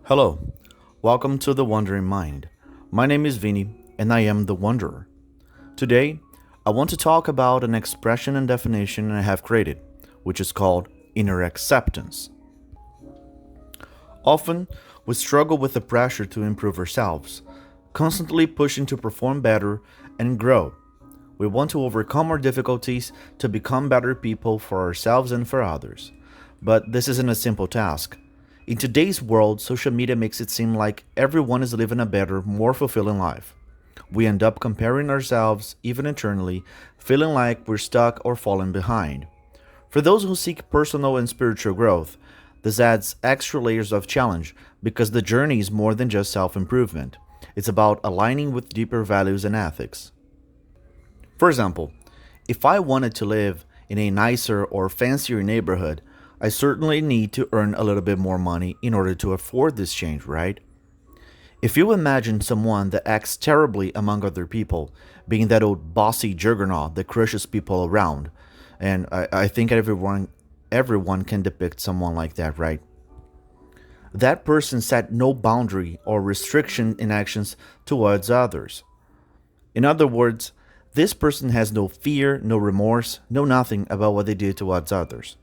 Hello, welcome to The Wandering Mind. My name is Vini, and I am the Wanderer. Today, I want to talk about an expression and definition I have created, which is called inner acceptance. Often, we struggle with the pressure to improve ourselves, constantly pushing to perform better and grow. We want to overcome our difficulties to become better people for ourselves and for others. But this isn't a simple task. In today's world, social media makes it seem like everyone is living a better, more fulfilling life. We end up comparing ourselves, even internally, feeling like we're stuck or falling behind. For those who seek personal and spiritual growth, this adds extra layers of challenge because the journey is more than just self improvement. It's about aligning with deeper values and ethics. For example, if I wanted to live in a nicer or fancier neighborhood, I certainly need to earn a little bit more money in order to afford this change, right? If you imagine someone that acts terribly among other people, being that old bossy juggernaut that crushes people around, and I think everyone can depict someone like that, right? That person set no boundary or restriction in actions towards others. In other words, this person has no fear, no remorse, no nothing about what they did towards others.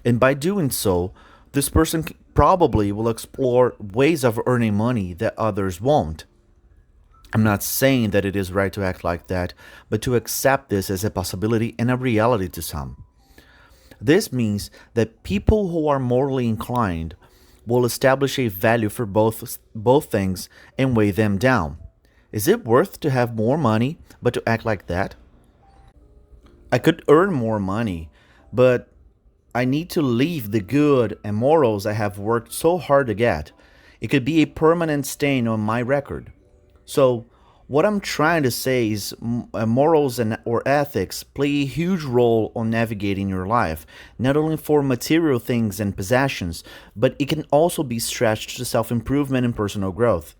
And by doing so, this person probably will explore ways of earning money that others won't. I'm not saying that it is right to act like that, but to accept this as a possibility and a reality to some. This means that people who are morally inclined will establish a value for both things and weigh them down. Is it worth to have more money but to act like that? I could earn more money, but I need to leave the good and morals I have worked so hard to get. It could be a permanent stain on my record. So, what I'm trying to say is morals and or ethics play a huge role on navigating your life, not only for material things and possessions, but it can also be stretched to self-improvement and personal growth,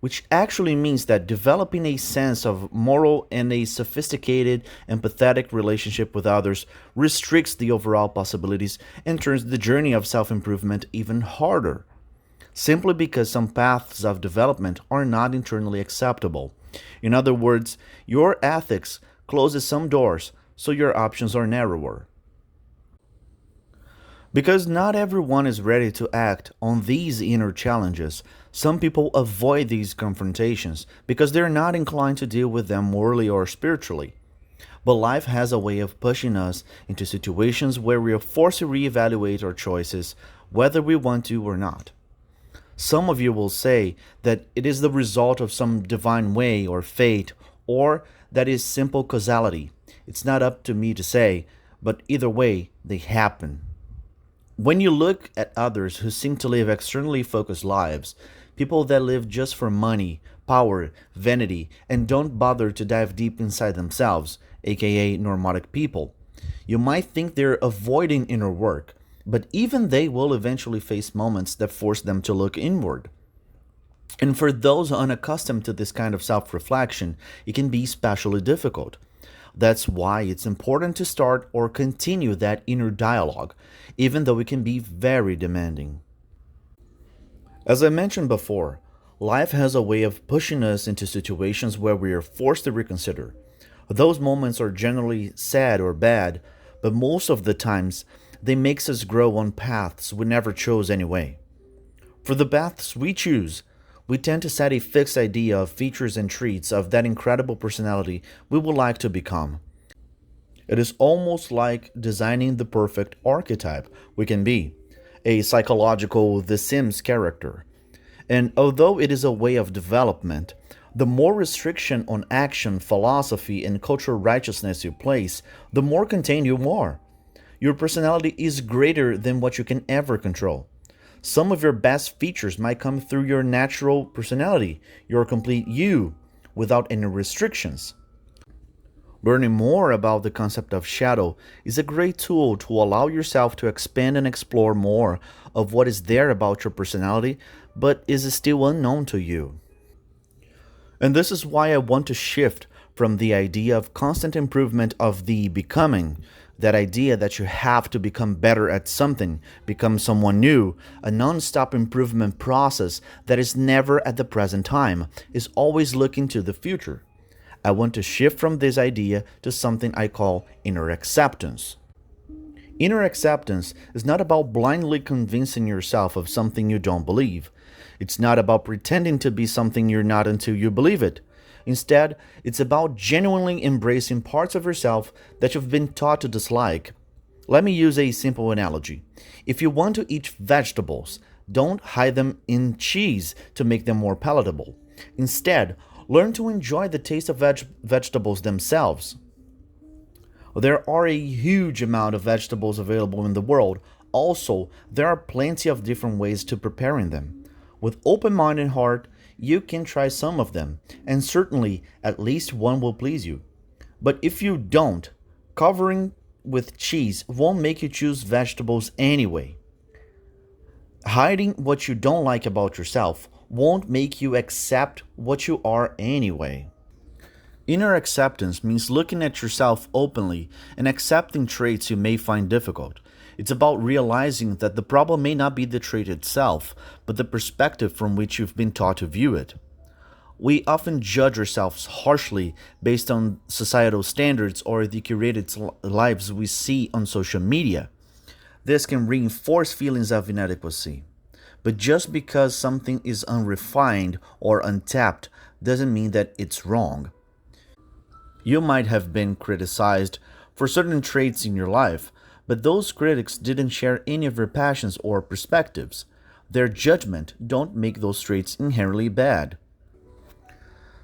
which actually means that developing a sense of moral and a sophisticated, empathetic relationship with others restricts the overall possibilities and turns the journey of self improvement even harder, simply because some paths of development are not internally acceptable. In other words, your ethics closes some doors, so your options are narrower. Because not everyone is ready to act on these inner challenges, some people avoid these confrontations because they're not inclined to deal with them morally or spiritually. But life has a way of pushing us into situations where we are forced to reevaluate our choices, whether we want to or not. Some of you will say that it is the result of some divine way or fate, or that is simple causality. It's not up to me to say, but either way, they happen. When you look at others who seem to live externally focused lives, people that live just for money, power, vanity, and don't bother to dive deep inside themselves, aka normatic people, you might think they're avoiding inner work, but even they will eventually face moments that force them to look inward. And for those unaccustomed to this kind of self reflection, it can be especially difficult. That's why it's important to start or continue that inner dialogue, even though it can be very demanding. As I mentioned before, life has a way of pushing us into situations where we are forced to reconsider. Those moments are generally sad or bad, but most of the times they makes us grow on paths we never chose anyway. For the paths we choose, we tend to set a fixed idea of features and traits of that incredible personality we would like to become. It is almost like designing the perfect archetype we can be, a psychological The Sims character. And although it is a way of development, the more restriction on action, philosophy, and cultural righteousness you place, the more contained you are. Your personality is greater than what you can ever control. Some of your best features might come through your natural personality, your complete you, without any restrictions. Learning more about the concept of shadow is a great tool to allow yourself to expand and explore more of what is there about your personality but is still unknown to you. And this is why I want to shift from the idea of constant improvement of the becoming, That idea that you have to become better at something, become someone new, a non-stop improvement process that is never at the present time, is always looking to the future. I want to shift from this idea to something I call inner acceptance. Inner acceptance is not about blindly convincing yourself of something you don't believe. It's not about pretending to be something you're not until you believe it. Instead, it's about genuinely embracing parts of yourself that you've been taught to dislike. Let me use a simple analogy. If you want to eat vegetables, don't hide them in cheese to make them more palatable. Instead, learn to enjoy the taste of vegetables themselves. There are a huge amount of vegetables available in the world. Also, there are plenty of different ways to preparing them. With open mind and heart, you can try some of them, and certainly at least one will please you. But if you don't, covering with cheese won't make you choose vegetables anyway. Hiding what you don't like about yourself won't make you accept what you are anyway. Inner acceptance means looking at yourself openly and accepting traits you may find difficult. It's about realizing that the problem may not be the trait itself, but the perspective from which you've been taught to view it. We often judge ourselves harshly based on societal standards or the curated lives we see on social media. This can reinforce feelings of inadequacy. But just because something is unrefined or untapped doesn't mean that it's wrong. You might have been criticized for certain traits in your life, but those critics didn't share any of your passions or perspectives. Their judgment don't make those traits inherently bad.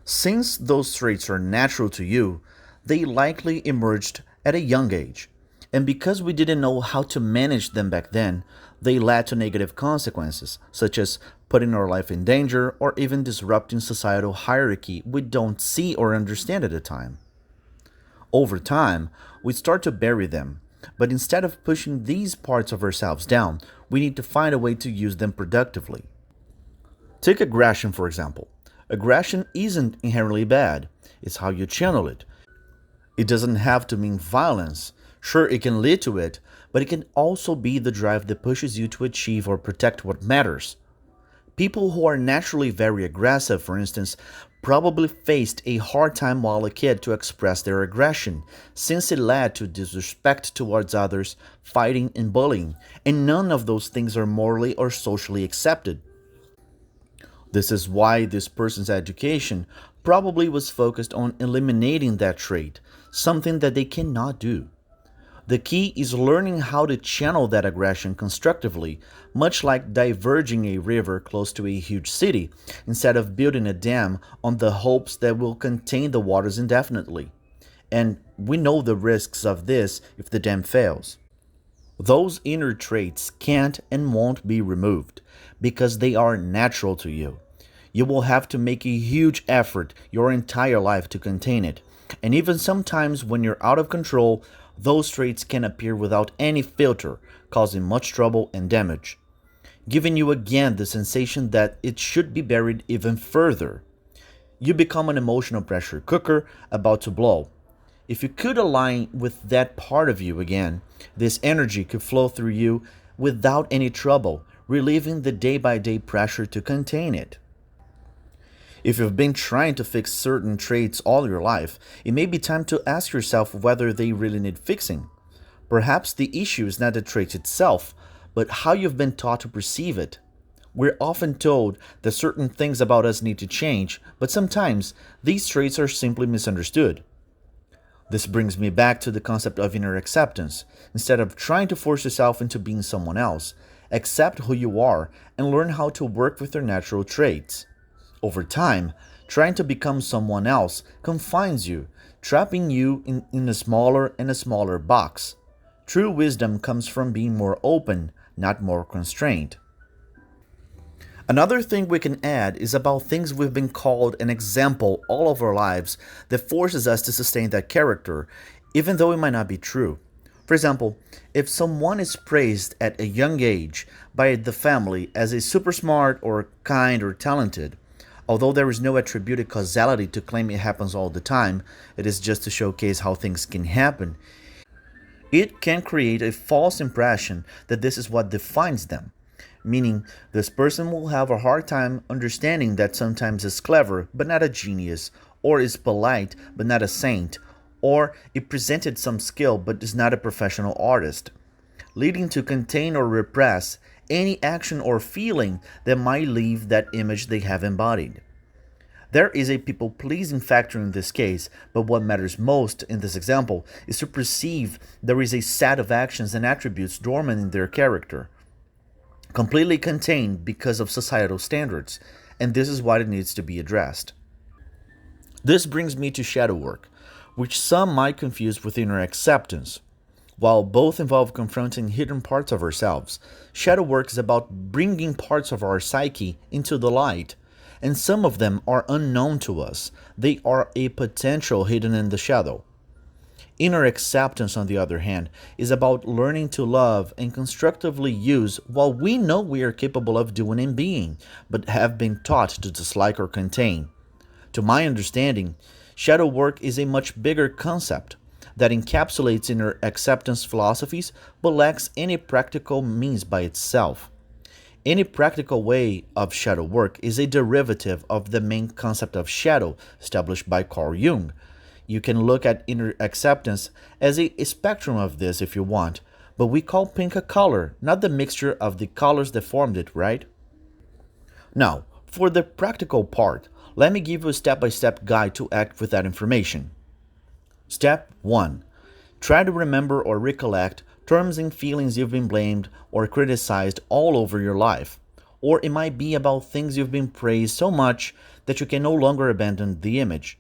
Since those traits are natural to you, they likely emerged at a young age. And because we didn't know how to manage them back then, they led to negative consequences, such as putting our life in danger or even disrupting societal hierarchy we don't see or understand at the time. Over time, we start to bury them, but instead of pushing these parts of ourselves down, we need to find a way to use them productively. Take aggression, for example. Aggression isn't inherently bad, it's how you channel it. It doesn't have to mean violence. Sure, it can lead to it, but it can also be the drive that pushes you to achieve or protect what matters. People who are naturally very aggressive, for instance, probably faced a hard time while a kid to express their aggression, since it led to disrespect towards others, fighting, and bullying, and none of those things are morally or socially accepted. This is why this person's education probably was focused on eliminating that trait, something that they cannot do. The key is learning how to channel that aggression constructively, much like diverging a river close to a huge city, instead of building a dam on the hopes that will contain the waters indefinitely. And we know the risks of this if the dam fails. Those inner traits can't and won't be removed because they are natural to you. You will have to make a huge effort your entire life to contain it. And even sometimes when you're out of control, those traits can appear without any filter, causing much trouble and damage, giving you again the sensation that it should be buried even further. You become an emotional pressure cooker about to blow. If you could align with that part of you again, this energy could flow through you without any trouble, relieving the day-by-day pressure to contain it. If you've been trying to fix certain traits all your life, it may be time to ask yourself whether they really need fixing. Perhaps the issue is not the trait itself, but how you've been taught to perceive it. We're often told that certain things about us need to change, but sometimes these traits are simply misunderstood. This brings me back to the concept of inner acceptance. Instead of trying to force yourself into being someone else, accept who you are and learn how to work with your natural traits. Over time, trying to become someone else confines you, trapping you in a smaller and a smaller box. True wisdom comes from being more open, not more constrained. Another thing we can add is about things we've been called an example all of our lives that forces us to sustain that character, even though it might not be true. For example, if someone is praised at a young age by the family as a super smart or kind or talented, although there is no attributed causality to claim it happens all the time, it is just to showcase how things can happen. It can create a false impression that this is what defines them, meaning this person will have a hard time understanding that sometimes is clever but not a genius, or is polite but not a saint, or it presented some skill but is not a professional artist, leading to contain or repress any action or feeling that might leave that image they have embodied. There is a people pleasing factor in this case, but what matters most in this example is to perceive there is a set of actions and attributes dormant in their character, completely contained because of societal standards, and this is why it needs to be addressed. This brings me to shadow work, which some might confuse with inner acceptance. While both involve confronting hidden parts of ourselves, shadow work is about bringing parts of our psyche into the light, and some of them are unknown to us. They are a potential hidden in the shadow. Inner acceptance, on the other hand, is about learning to love and constructively use what we know we are capable of doing and being, but have been taught to dislike or contain. To my understanding, shadow work is a much bigger concept that encapsulates inner acceptance philosophies but lacks any practical means by itself. Any practical way of shadow work is a derivative of the main concept of shadow established by Carl Jung. You can look at inner acceptance as a spectrum of this if you want, but we call pink a color, not the mixture of the colors that formed it, right? Now, for the practical part, let me give you a step-by-step guide to act with that information. Step 1. Try to remember or recollect terms and feelings you've been blamed or criticized all over your life. Or it might be about things you've been praised so much that you can no longer abandon the image.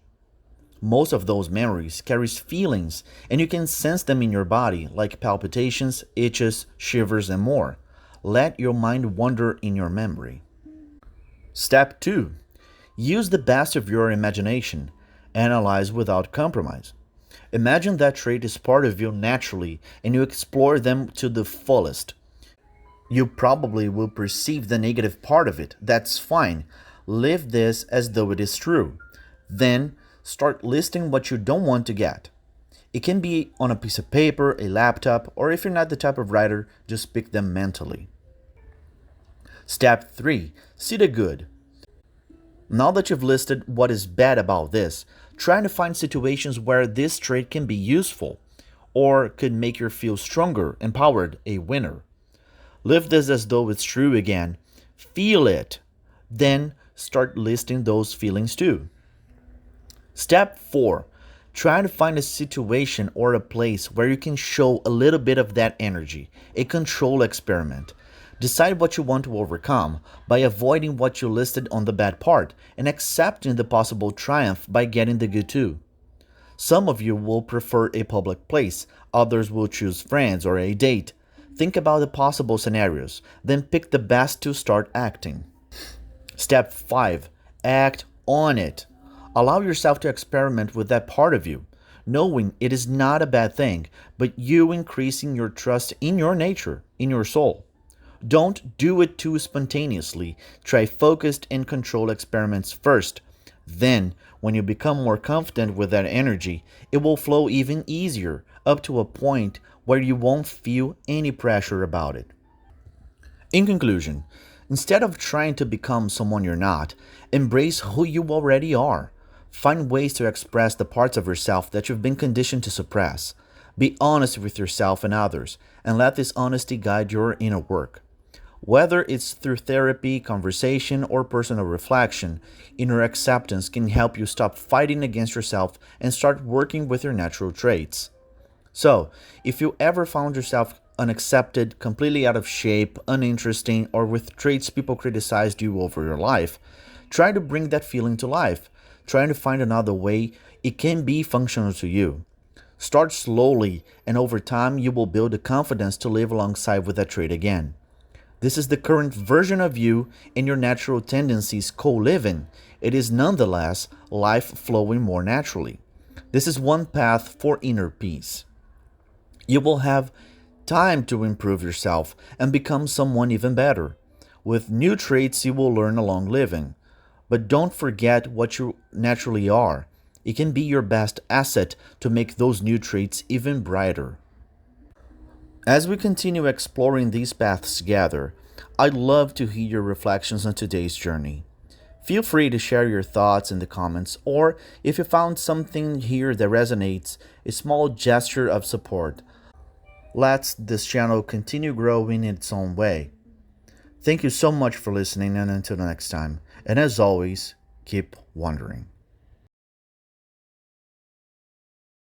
Most of those memories carries feelings, and you can sense them in your body, like palpitations, itches, shivers, and more. Let your mind wander in your memory. Step 2. Use the best of your imagination. Analyze without compromise. Imagine that trait is part of you naturally, and you explore them to the fullest. You probably will perceive the negative part of it. That's fine. Live this as though it is true. Then, start listing what you don't want to get. It can be on a piece of paper, a laptop, or if you're not the type of writer, just pick them mentally. Step 3. See the good. Now that you've listed what is bad about this, try to find situations where this trait can be useful or could make you feel stronger, empowered, a winner. Live this as though it's true again. Feel it. Then start listing those feelings too. Step 4. Try to find a situation or a place where you can show a little bit of that energy, a control experiment. Decide what you want to overcome by avoiding what you listed on the bad part and accepting the possible triumph by getting the good too. Some of you will prefer a public place, others will choose friends or a date. Think about the possible scenarios, then pick the best to start acting. Step 5. Act on it. Allow yourself to experiment with that part of you, knowing it is not a bad thing, but you increasing your trust in your nature, in your soul. Don't do it too spontaneously. Try focused and controlled experiments first. Then, when you become more confident with that energy, it will flow even easier, up to a point where you won't feel any pressure about it. In conclusion, instead of trying to become someone you're not, embrace who you already are. Find ways to express the parts of yourself that you've been conditioned to suppress. Be honest with yourself and others, and let this honesty guide your inner work. Whether it's through therapy, conversation, or personal reflection, inner acceptance can help you stop fighting against yourself and start working with your natural traits. So, if you ever found yourself unaccepted, completely out of shape, uninteresting, or with traits people criticized you over your life, try to bring that feeling to life. Try to find another way it can be functional to you. Start slowly, and over time you will build the confidence to live alongside with that trait again. This is the current version of you and your natural tendencies co-living. It is nonetheless life flowing more naturally. This is one path for inner peace. You will have time to improve yourself and become someone even better. With new traits you will learn along living. But don't forget what you naturally are. It can be your best asset to make those new traits even brighter. As we continue exploring these paths together, I'd love to hear your reflections on today's journey. Feel free to share your thoughts in the comments, or if you found something here that resonates, a small gesture of support. Let's this channel continue growing in its own way. Thank you so much for listening, and until next time. And as always, keep wondering.